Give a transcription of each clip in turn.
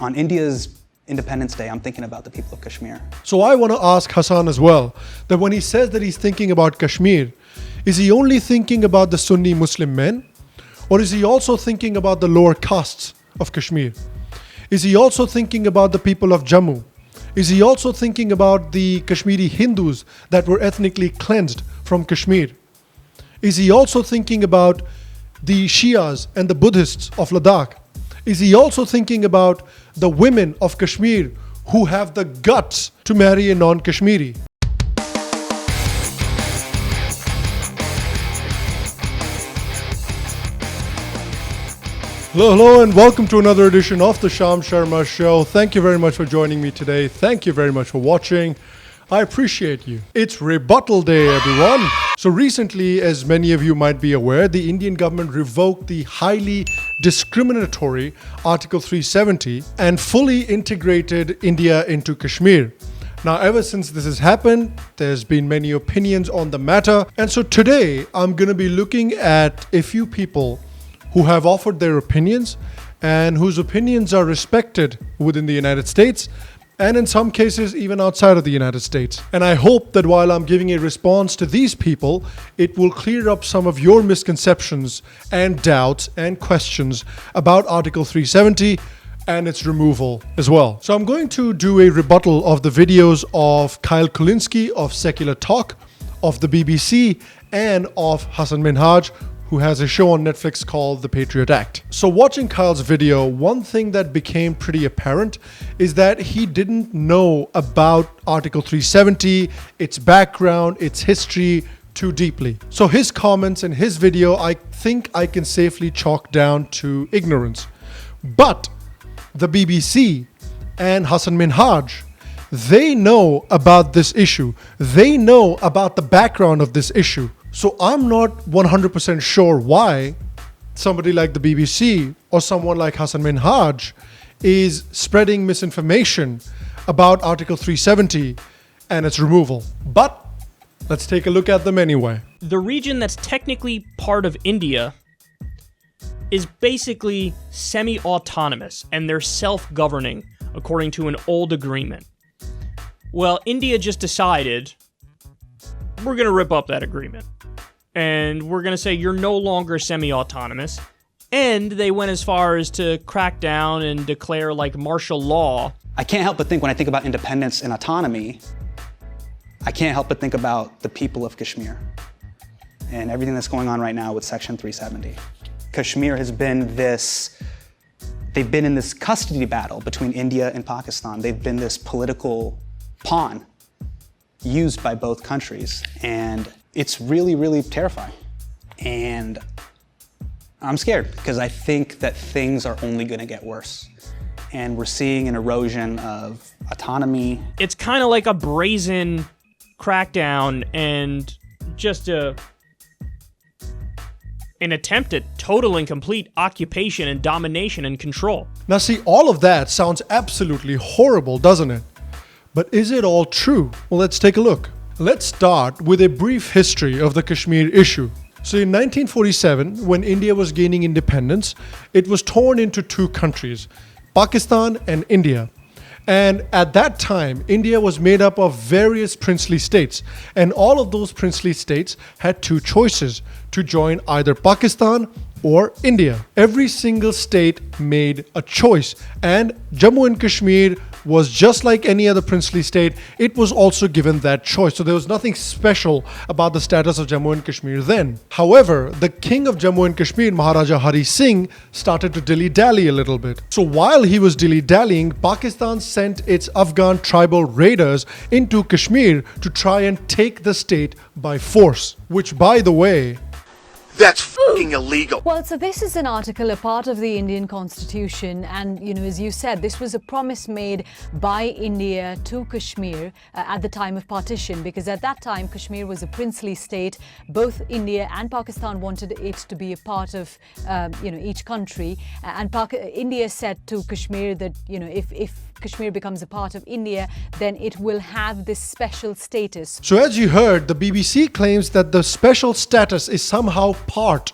On India's Independence Day, I'm thinking about the people of Kashmir. So I want to ask Hasan as well, that when he says that he's thinking about Kashmir, is he only thinking about the Sunni Muslim men? Or is he also thinking about the lower castes of Kashmir? Is he also thinking about the people of Jammu? Is he also thinking about the Kashmiri Hindus that were ethnically cleansed from Kashmir? Is he also thinking about the Shias and the Buddhists of Ladakh? Is he also thinking about the women of Kashmir who have the guts to marry a non-Kashmiri? Hello, and welcome to another edition of the Sham Sharma Show. Thank you very much for joining me today. Thank you very much for watching. I appreciate you. It's Rebuttal Day, everyone. So recently, as many of you might be aware, the Indian government revoked the highly discriminatory Article 370 and fully integrated India into Kashmir. Now, ever since this has happened, there's been many opinions on the matter. And so today, I'm going to be looking at a few people who have offered their opinions and whose opinions are respected within the United States and in some cases even outside of the United States. And I hope that while I'm giving a response to these people, it will clear up some of your misconceptions and doubts and questions about Article 370 and its removal as well. So I'm going to do a rebuttal of the videos of Kyle Kulinski of Secular Talk, of the BBC, and of Hasan Minhaj, who has a show on Netflix called The Patriot Act. So watching Kyle's video, one thing that became pretty apparent is that he didn't know about Article 370, its background, its history too deeply. So his comments in his video, I think I can safely chalk down to ignorance. But the BBC and Hasan Minhaj, they know about this issue. They know about the background of this issue. So I'm not 100% sure why somebody like the BBC or someone like Hasan Minhaj is spreading misinformation about Article 370 and its removal. But let's take a look at them anyway. The region that's technically part of India is basically semi-autonomous, and they're self-governing according to an old agreement. Well, India just decided, we're going to rip up that agreement. And we're going to say you're no longer semi-autonomous. And they went as far as to crack down and declare like martial law. I can't help but think when I think about independence and autonomy, I can't help but think about the people of Kashmir and everything that's going on right now with Section 370. Kashmir has been they've been in this custody battle between India and Pakistan. They've been this political pawn used by both countries. And it's really, really terrifying. And I'm scared because I think that things are only going to get worse. And we're seeing an erosion of autonomy. It's kind of like a brazen crackdown and just an attempt at total and complete occupation and domination and control. Now see, all of that sounds absolutely horrible, doesn't it? But is it all true? Well, let's take a look. Let's start with a brief history of the Kashmir issue. So in 1947, when India was gaining independence, it was torn into two countries, Pakistan and India. And at that time, India was made up of various princely states. And all of those princely states had two choices: to join either Pakistan or India. Every single state made a choice. And Jammu and Kashmir was just like any other princely state. It was also given that choice. So there was nothing special about the status of Jammu and Kashmir then. However, the king of Jammu and Kashmir, Maharaja Hari Singh, started to dilly-dally a little bit. So while he was dilly-dallying, Pakistan sent its Afghan tribal raiders into Kashmir to try and take the state by force, which, by the way, that's fucking illegal. Well, so this is an article, a part of the Indian constitution. And, as you said, this was a promise made by India to Kashmir at the time of partition, because at that time, Kashmir was a princely state. Both India and Pakistan wanted it to be a part of, each country. And India said to Kashmir that, if Kashmir becomes a part of India, then it will have this special status. So as you heard, the BBC claims that the special status is somehow part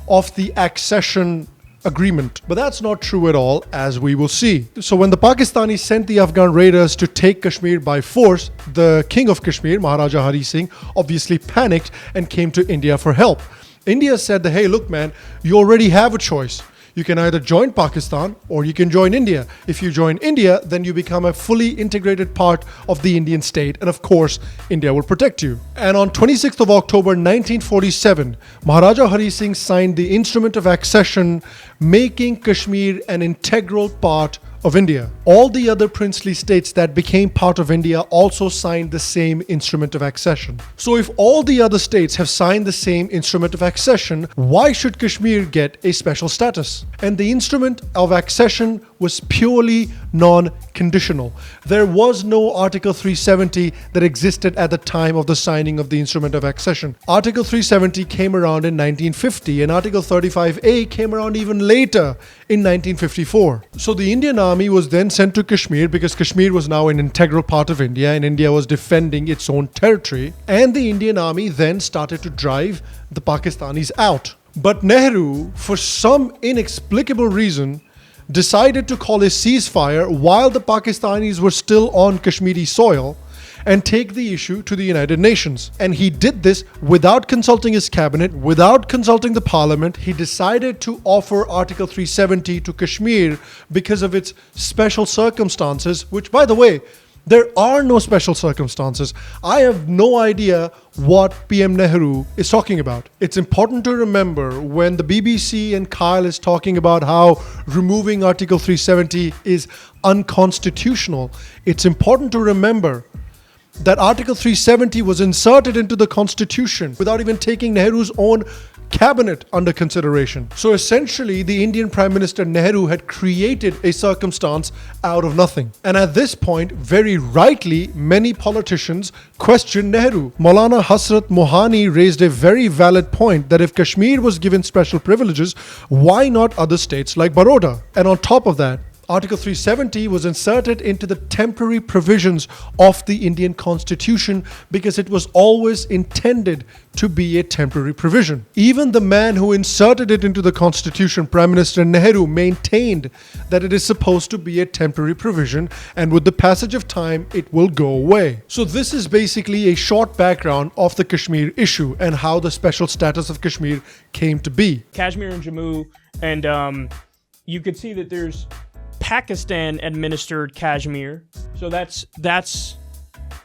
of the accession agreement. But that's not true at all, as we will see. So when the Pakistanis sent the Afghan raiders to take Kashmir by force, the king of Kashmir, Maharaja Hari Singh, obviously panicked and came to India for help. India said that, hey, look, man, you already have a choice. You can either join Pakistan or you can join India. If you join India, then you become a fully integrated part of the Indian state. And of course, India will protect you. And on 26th of October 1947, Maharaja Hari Singh signed the Instrument of Accession, making Kashmir an integral part of India. All the other princely states that became part of India also signed the same Instrument of Accession. So if all the other states have signed the same Instrument of Accession, why should Kashmir get a special status? And the Instrument of Accession was purely non-conditional. There was no Article 370 that existed at the time of the signing of the Instrument of Accession. Article 370 came around in 1950 and Article 35A came around even later in 1954. So the Indian Army was then sent to Kashmir because Kashmir was now an integral part of India and India was defending its own territory. And the Indian Army then started to drive the Pakistanis out. But Nehru, for some inexplicable reason, decided to call a ceasefire while the Pakistanis were still on Kashmiri soil and take the issue to the United Nations. And he did this without consulting his cabinet, without consulting the parliament. He decided to offer Article 370 to Kashmir because of its special circumstances, which, by the way, there are no special circumstances. I have no idea what PM Nehru is talking about. It's important to remember when the BBC and Kyle is talking about how removing Article 370 is unconstitutional, it's important to remember that Article 370 was inserted into the Constitution without even taking Nehru's own cabinet under consideration. So essentially, the Indian Prime Minister Nehru had created a circumstance out of nothing. And at this point, very rightly, many politicians questioned Nehru. Maulana Hasrat Mohani raised a very valid point that if Kashmir was given special privileges, why not other states like Baroda? And on top of that, Article 370 was inserted into the temporary provisions of the Indian Constitution because it was always intended to be a temporary provision. Even the man who inserted it into the Constitution, Prime Minister Nehru, maintained that it is supposed to be a temporary provision and with the passage of time, it will go away. So this is basically a short background of the Kashmir issue and how the special status of Kashmir came to be. Kashmir and Jammu, and you could see that there's Pakistan-administered Kashmir, so that's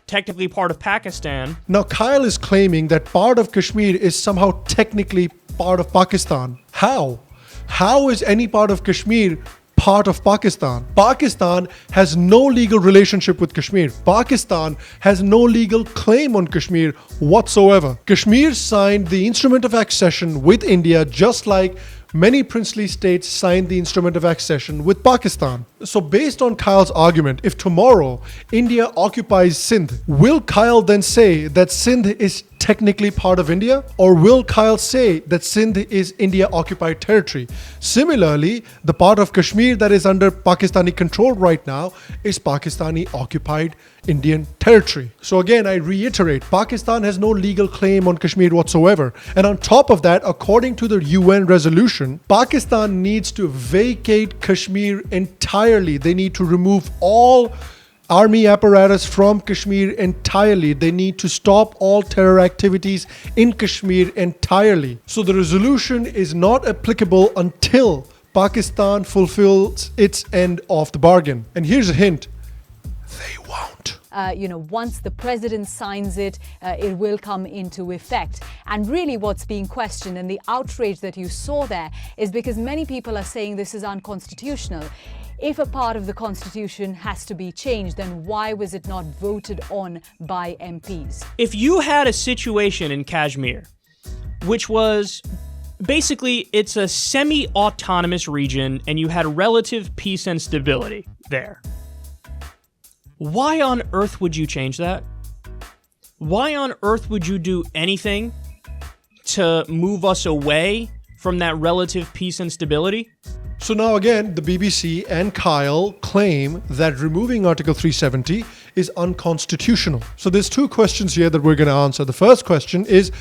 technically part of Pakistan. Now, Kyle is claiming that part of Kashmir is somehow technically part of Pakistan. How? How is any part of Kashmir part of Pakistan? Pakistan has no legal relationship with Kashmir. Pakistan has no legal claim on Kashmir whatsoever. Kashmir signed the Instrument of Accession with India just like many princely states signed the Instrument of Accession with Pakistan. So based on Kyle's argument, if tomorrow India occupies Sindh, will Kyle then say that Sindh is technically part of India? Or will Kyle say that Sindh is India-occupied territory? Similarly, the part of Kashmir that is under Pakistani control right now is Pakistani-occupied Indian territory. So again, I reiterate, Pakistan has no legal claim on Kashmir whatsoever. And on top of that, according to the UN resolution, Pakistan needs to vacate Kashmir entirely. They need to remove all army apparatus from Kashmir entirely. They need to stop all terror activities in Kashmir entirely. So the resolution is not applicable until Pakistan fulfills its end of the bargain. And here's a hint, they won't. Once the president signs it, it will come into effect. And really what's being questioned and the outrage that you saw there is because many people are saying this is unconstitutional. If a part of the Constitution has to be changed, then why was it not voted on by MPs? If you had a situation in Kashmir, which was basically it's a semi-autonomous region and you had relative peace and stability there, why on earth would you change that? Why on earth would you do anything to move us away from that relative peace and stability? So now again, the BBC and Kyle claim that removing Article 370 is unconstitutional. So there's two questions here that we're going to answer. The first question is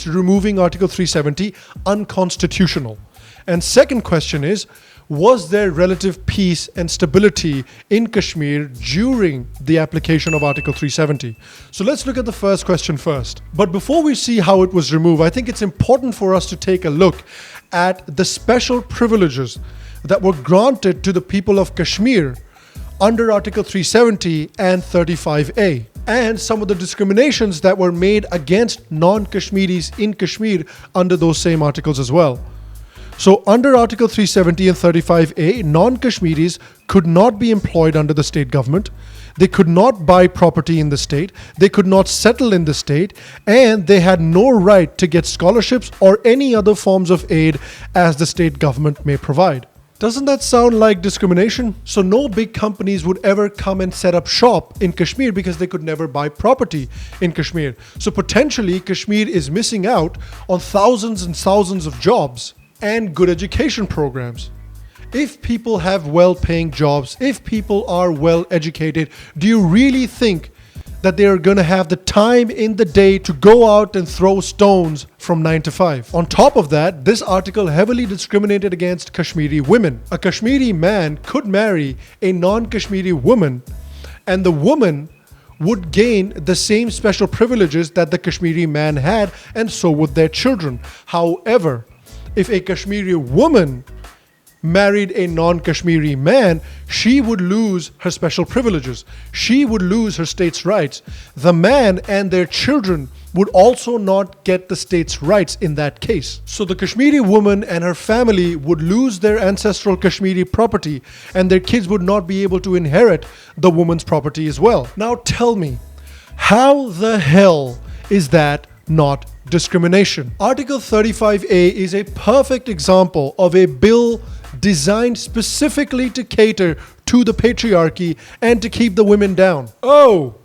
removing Article 370 unconstitutional? And second question is, was there relative peace and stability in Kashmir during the application of Article 370? So let's look at the first question first. But before we see how it was removed, I think it's important for us to take a look at the special privileges that were granted to the people of Kashmir under Article 370 and 35A, and some of the discriminations that were made against non-Kashmiris in Kashmir under those same articles as well. So under Article 370 and 35A, non-Kashmiris could not be employed under the state government. They could not buy property in the state. They could not settle in the state. And they had no right to get scholarships or any other forms of aid as the state government may provide. Doesn't that sound like discrimination? So no big companies would ever come and set up shop in Kashmir because they could never buy property in Kashmir. So potentially Kashmir is missing out on thousands and thousands of jobs and good education programs. If people have well-paying jobs, if people are well educated, do you really think that they are going to have the time in the day to go out and throw stones from 9 to 5? On top of that, this article heavily discriminated against Kashmiri women. A Kashmiri man could marry a non-Kashmiri woman, and the woman would gain the same special privileges that the Kashmiri man had, and so would their children. However, if a Kashmiri woman married a non-Kashmiri man, she would lose her special privileges. She would lose her state's rights. The man and their children would also not get the state's rights in that case. So the Kashmiri woman and her family would lose their ancestral Kashmiri property, and their kids would not be able to inherit the woman's property as well. Now tell me, how the hell is that not discrimination? Article 35A is a perfect example of a bill designed specifically to cater to the patriarchy and to keep the women down. Oh,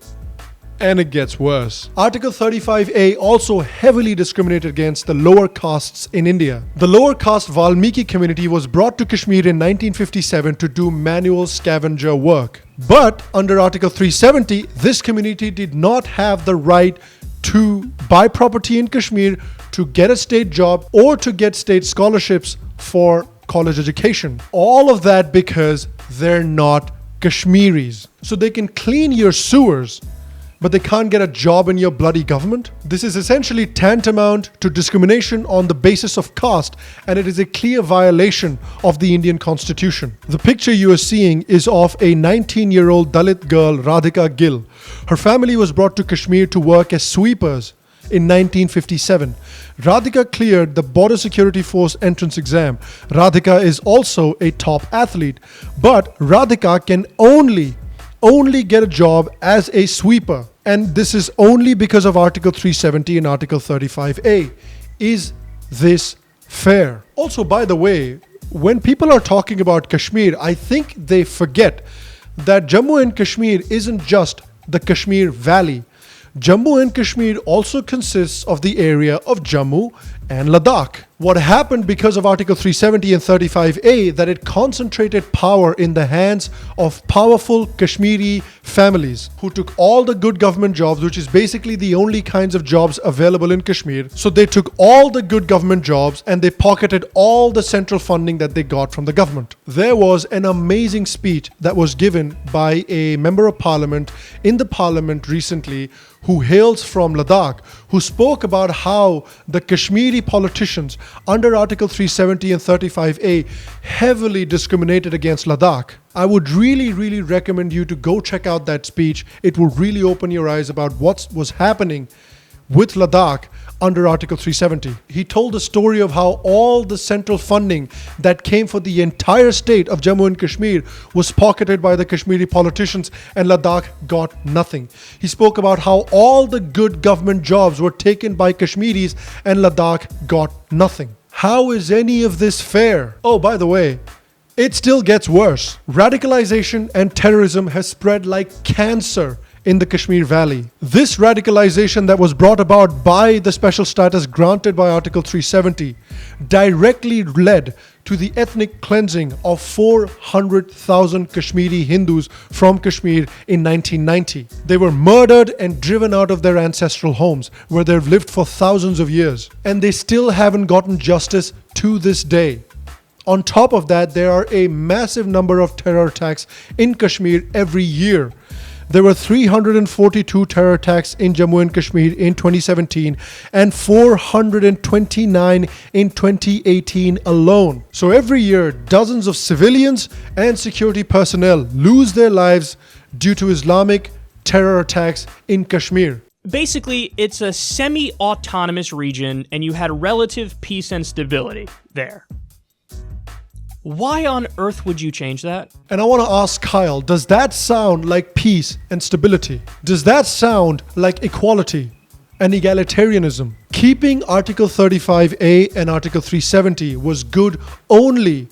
and it gets worse. Article 35A also heavily discriminated against the lower castes in India. The lower caste Valmiki community was brought to Kashmir in 1957 to do manual scavenger work. But under Article 370, this community did not have the right to buy property in Kashmir, to get a state job, or to get state scholarships for college education. All of that because they're not Kashmiris. So they can clean your sewers, but they can't get a job in your bloody government? This is essentially tantamount to discrimination on the basis of caste, and it is a clear violation of the Indian Constitution. The picture you are seeing is of a 19-year-old Dalit girl, Radhika Gill. Her family was brought to Kashmir to work as sweepers in 1957. Radhika cleared the Border Security Force entrance exam. Radhika is also a top athlete, but Radhika can only get a job as a sweeper. And this is only because of Article 370 and Article 35A. Is this fair? Also, by the way, when people are talking about Kashmir, I think they forget that Jammu and Kashmir isn't just the Kashmir Valley. Jammu and Kashmir also consists of the area of Jammu and Ladakh. What happened because of Article 370 and 35A, that it concentrated power in the hands of powerful Kashmiri families who took all the good government jobs, which is basically the only kinds of jobs available in Kashmir. So they took all the good government jobs and they pocketed all the central funding that they got from the government. There was an amazing speech that was given by a member of parliament in the parliament recently who hails from Ladakh, who spoke about how the Kashmiri politicians under Article 370 and 35A heavily discriminated against Ladakh. I would really recommend you to go check out that speech. It will really open your eyes about what was happening with Ladakh under Article 370. He told the story of how all the central funding that came for the entire state of Jammu and Kashmir was pocketed by the Kashmiri politicians, and Ladakh got nothing. He spoke about how all the good government jobs were taken by Kashmiris and Ladakh got nothing. How is any of this fair? Oh, by the way, it still gets worse. Radicalization and terrorism has spread like cancer in the Kashmir Valley. This radicalization that was brought about by the special status granted by Article 370 directly led to the ethnic cleansing of 400,000 Kashmiri Hindus from Kashmir in 1990. They were murdered and driven out of their ancestral homes where they've lived for thousands of years, and they still haven't gotten justice to this day. On top of that, there are a massive number of terror attacks in Kashmir every year. There were 342 terror attacks in Jammu and Kashmir in 2017 and 429 in 2018 alone. So every year, dozens of civilians and security personnel lose their lives due to Islamic terror attacks in Kashmir. Basically, it's a semi-autonomous region, and you had relative peace and stability there. Why on earth would you change that? And I want to ask Kyle, does that sound like peace and stability? Does that sound like equality and egalitarianism? Keeping Article 35A and Article 370 was good only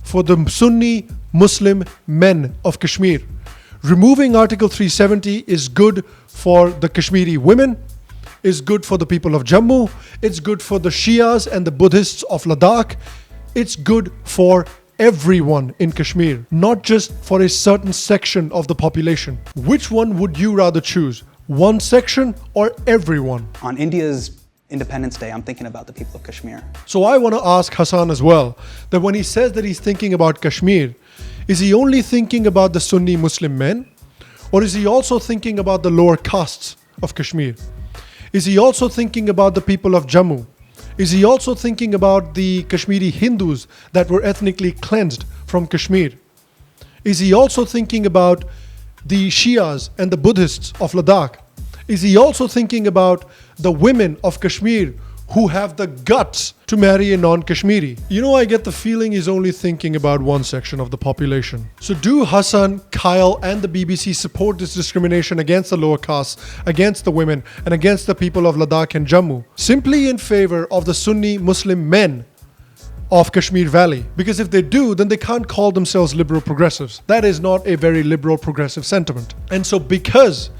for the Sunni Muslim men of Kashmir. Removing Article 370 is good for the Kashmiri women, is good for the people of Jammu, it's good for the Shias and the Buddhists of Ladakh. It's good for everyone in Kashmir, not just for a certain section of the population. Which one would you rather choose? One section or everyone? On India's Independence Day, I'm thinking about the people of Kashmir. So I want to ask Hasan as well, that when he says that he's thinking about Kashmir, is he only thinking about the Sunni Muslim men? Or is he also thinking about the lower castes of Kashmir? Is he also thinking about the people of Jammu? Is he also thinking about the Kashmiri Hindus that were ethnically cleansed from Kashmir? Is he also thinking about the Shias and the Buddhists of Ladakh? Is he also thinking about the women of Kashmir who have the guts to marry a non-Kashmiri? You know, I get the feeling he's only thinking about one section of the population. So do Hasan, Kyle and the BBC support this discrimination against the lower castes, against the women and against the people of Ladakh and Jammu, simply in favor of the Sunni Muslim men of Kashmir Valley? Because if they do, then they can't call themselves liberal progressives. That is not a very liberal progressive sentiment. And so because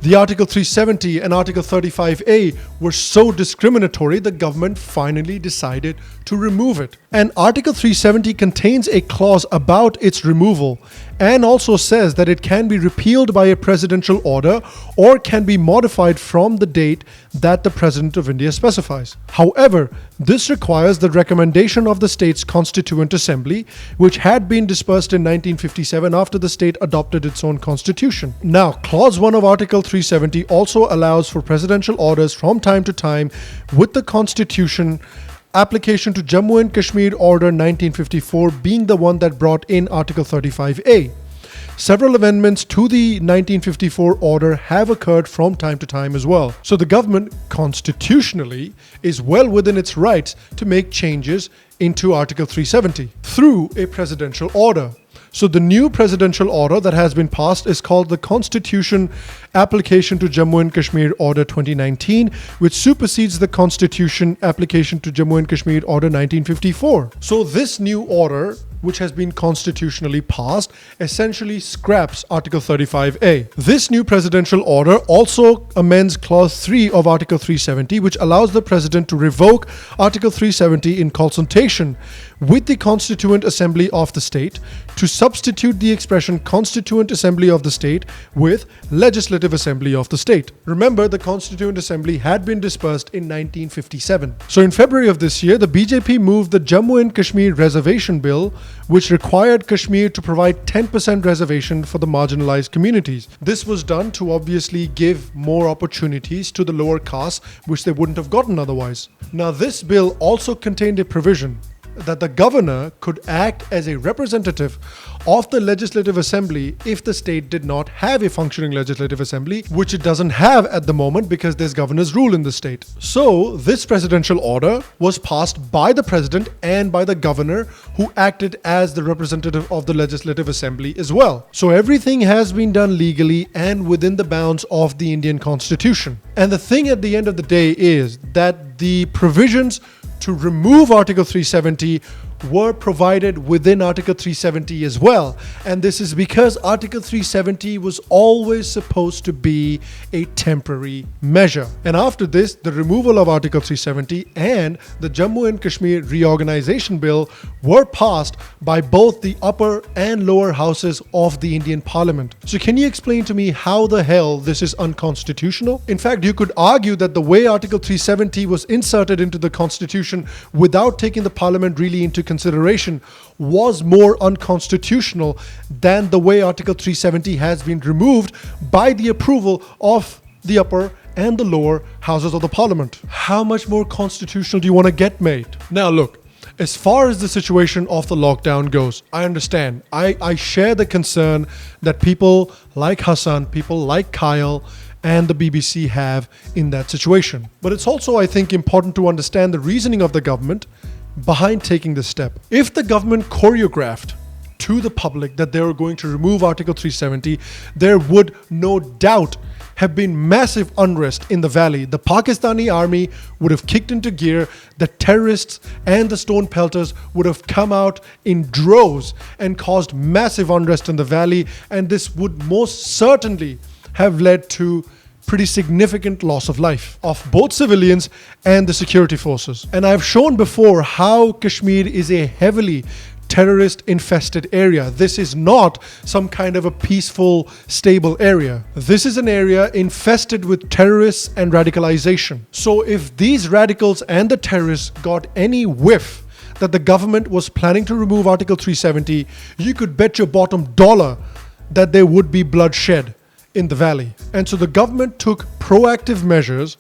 the Article 370 and Article 35A were so discriminatory, the government finally decided to remove it. And Article 370 contains a clause about its removal and also says that it can be repealed by a presidential order or can be modified from the date that the President of India specifies. However, this requires the recommendation of the state's Constituent Assembly, which had been dispersed in 1957 after the state adopted its own constitution. Now, Clause 1 of Article 370 also allows for presidential orders from time to time with the Constitution application to Jammu and Kashmir Order 1954 being the one that brought in Article 35A. Several amendments to the 1954 order have occurred from time to time as well. So the government constitutionally is well within its rights to make changes into Article 370 through a presidential order. So the new presidential order that has been passed is called the Constitution Application to Jammu and Kashmir Order 2019, which supersedes the Constitution Application to Jammu and Kashmir Order 1954. So this new order, which has been constitutionally passed, essentially scraps Article 35A. This new presidential order also amends Clause 3 of Article 370, which allows the president to revoke Article 370 in consultation with the Constituent Assembly of the state to substitute the expression Constituent Assembly of the state with Legislative Assembly of the state. Remember, the Constituent Assembly had been dispersed in 1957. So in February of this year, the BJP moved the Jammu and Kashmir Reservation Bill, which required Kashmir to provide 10% reservation for the marginalized communities. This was done to obviously give more opportunities to the lower castes, which they wouldn't have gotten otherwise. Now, this bill also contained a provision that the governor could act as a representative of the Legislative Assembly if the state did not have a functioning Legislative Assembly, which it doesn't have at the moment because there's governor's rule in the state. So this presidential order was passed by the president and by the governor, who acted as the representative of the Legislative Assembly as well. So everything has been done legally and within the bounds of the Indian Constitution. And the thing at the end of the day is that the provisions to remove Article 370 were provided within Article 370 as well. And this is because Article 370 was always supposed to be a temporary measure. And after this, the removal of Article 370 and the Jammu and Kashmir Reorganization Bill were passed by both the upper and lower houses of the Indian Parliament. So can you explain to me how the hell this is unconstitutional? In fact, you could argue that the way Article 370 was inserted into the Constitution without taking the Parliament really into consideration consideration was more unconstitutional than the way Article 370 has been removed by the approval of the upper and the lower houses of the parliament. How much more constitutional do you want to get, mate? Now look, as far as the situation of the lockdown goes, I understand. I share the concern that people like Hasan, people like Kyle, and the BBC have in that situation. But it's also, I think, important to understand the reasoning of the government behind taking this step. If the government choreographed to the public that they were going to remove Article 370, there would no doubt have been massive unrest in the valley. The Pakistani army would have kicked into gear, the terrorists and the stone pelters would have come out in droves and caused massive unrest in the valley, and this would most certainly have led to pretty significant loss of life of both civilians and the security forces. And I've shown before how Kashmir is a heavily terrorist infested area. This is not some kind of a peaceful, stable area. This is an area infested with terrorists and radicalization. So if these radicals and the terrorists got any whiff that the government was planning to remove Article 370, you could bet your bottom dollar that there would be bloodshed in the valley. And so the government took proactive measures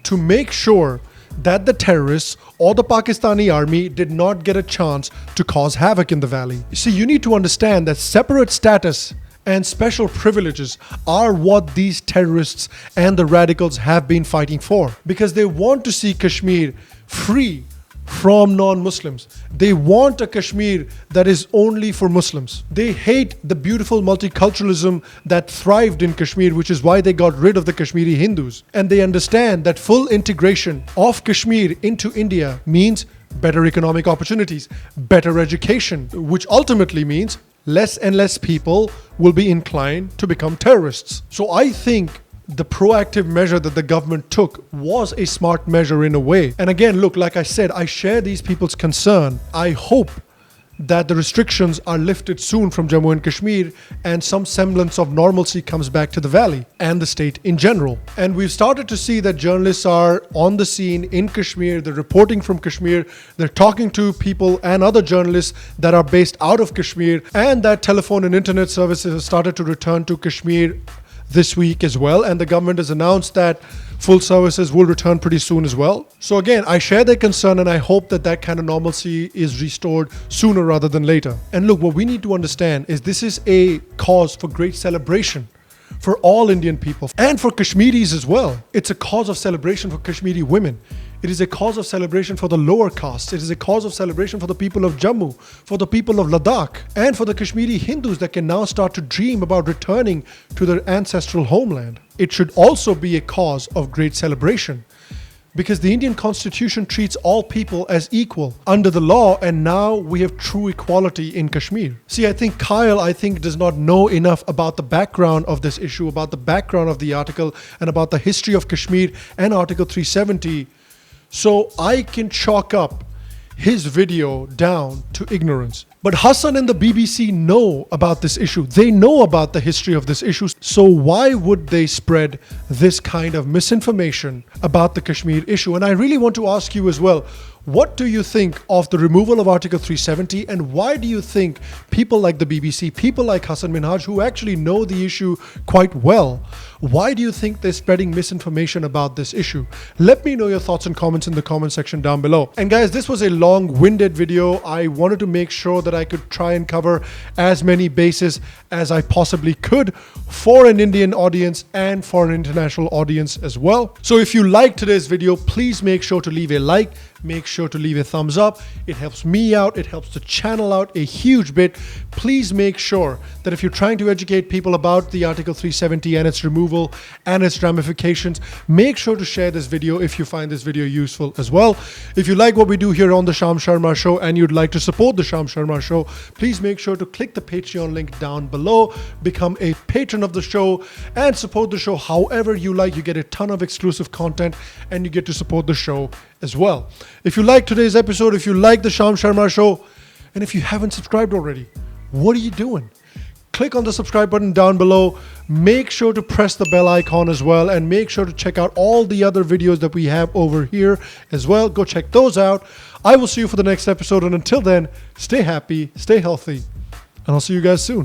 to make sure that the terrorists or the Pakistani army did not get a chance to cause havoc in the valley. You see, you need to understand that separate status and special privileges are what these terrorists and the radicals have been fighting for, because they want to see Kashmir free from non-Muslims. They want a Kashmir that is only for Muslims. They hate the beautiful multiculturalism that thrived in Kashmir, which is why they got rid of the Kashmiri Hindus. And they understand that full integration of Kashmir into India means better economic opportunities, better education, which ultimately means less and less people will be inclined to become terrorists. So I think the proactive measure that the government took was a smart measure in a way. And again, look, like I said, I share these people's concern. I hope that the restrictions are lifted soon from Jammu and Kashmir and some semblance of normalcy comes back to the valley and the state in general. And we've started to see that journalists are on the scene in Kashmir, they're reporting from Kashmir, they're talking to people and other journalists that are based out of Kashmir, and that telephone and internet services have started to return to Kashmir this week as well, and the government has announced that full services will return pretty soon as well. So again, I share their concern and I hope that that kind of normalcy is restored sooner rather than later. And look, what we need to understand is this is a cause for great celebration for all Indian people and for Kashmiris as well. It's a cause of celebration for Kashmiri women. It is a cause of celebration for the lower castes. It is a cause of celebration for the people of Jammu, for the people of Ladakh, and for the Kashmiri Hindus that can now start to dream about returning to their ancestral homeland. It should also be a cause of great celebration, because the Indian Constitution treats all people as equal under the law, and now we have true equality in Kashmir. See, I think Kyle, does not know enough about the background of this issue, about the background of the article, and about the history of Kashmir and Article 370. So I can chalk up his video down to ignorance. But Hasan and the BBC know about this issue. They know about the history of this issue. So why would they spread this kind of misinformation about the Kashmir issue? And I really want to ask you as well, what do you think of the removal of Article 370, and why do you think people like the BBC, people like Hasan Minhaj, who actually know the issue quite well, why do you think they're spreading misinformation about this issue? Let me know your thoughts and comments in the comment section down below. And guys, this was a long-winded video. I wanted to make sure that I could try and cover as many bases as I possibly could for an Indian audience and for an international audience as well. So if you liked today's video, please make sure to leave a like. Make sure to leave a thumbs up. It helps me out. It helps the channel out a huge bit. Please make sure that if you're trying to educate people about the Article 370 and its removal and its ramifications, make sure to share this video if you find this video useful as well. If you like what we do here on the Sham Sharma Show and you'd like to support the Sham Sharma Show, please make sure to click the Patreon link down below, become a patron of the show, and support the show however you like. You get a ton of exclusive content and you get to support the show as well. If you like today's episode, if you like the Sham Sharma Show, and if you haven't subscribed already, what are you doing? click on the subscribe button down below. Make sure to press the bell icon as well, and make sure to check out all the other videos that we have over here as well. Go check those out. I will see you for the next episode, and until then, stay happy, stay healthy, and I'll see you guys soon.